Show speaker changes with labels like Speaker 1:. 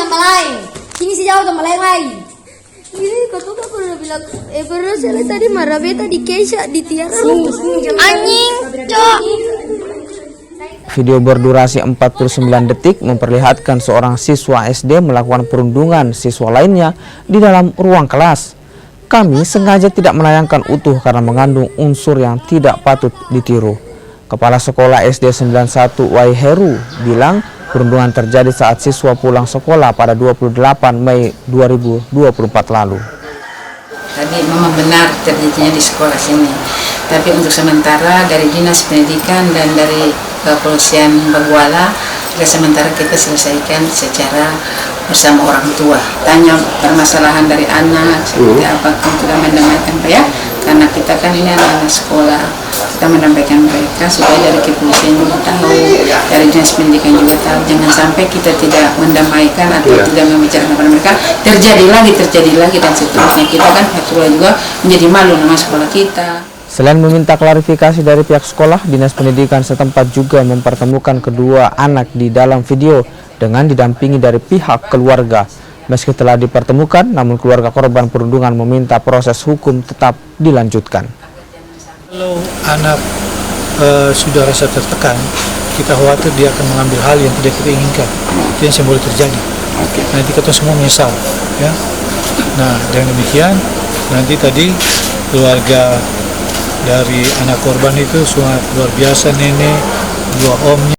Speaker 1: tambah lain. Sini si jauh tambah lain. Ini kata aku udah bilang, pernah saya tadi marah beta di Keisha di Tiara. Anjing, cok.
Speaker 2: Video berdurasi 49 detik memperlihatkan seorang siswa SD melakukan perundungan siswa lainnya di dalam ruang kelas. Kami sengaja tidak menayangkan utuh karena mengandung unsur yang tidak patut ditiru. Kepala Sekolah SD 91 Waiheru bilang perundungan terjadi saat siswa pulang sekolah pada 28 Mei 2024 lalu.
Speaker 3: Tadi memang benar terjadinya di sekolah sini, tapi untuk sementara dari Dinas Pendidikan dan dari Kepolisian Baguala, sementara kita selesaikan secara bersama orang tua. Tanya permasalahan dari anak seperti apa, kita mendamaikan Pak ya, karena kita kan ini anak-anak sekolah, kita mendamaikan mereka supaya dari kepolisian juga tahu, dari Dinas Pendidikan juga tahu, jangan sampai kita tidak mendamaikan atau tidak membicarakan kepada mereka, terjadi lagi dan seterusnya. Kita kan juga menjadi malu nama sekolah kita.
Speaker 2: Selain meminta klarifikasi dari pihak sekolah, Dinas Pendidikan setempat juga mempertemukan kedua anak di dalam video dengan didampingi dari pihak keluarga. Meski telah dipertemukan, namun keluarga korban perundungan meminta proses hukum tetap dilanjutkan.
Speaker 4: Kalau anak sudah rasa tertekan, kita khawatir dia akan mengambil hal yang tidak kita inginkan. Itu yang boleh terjadi. Nanti kita semua menyesal. Ya? Nah, dengan demikian, nanti tadi keluarga dari anak korban itu sangat luar biasa, nenek, dua omnya.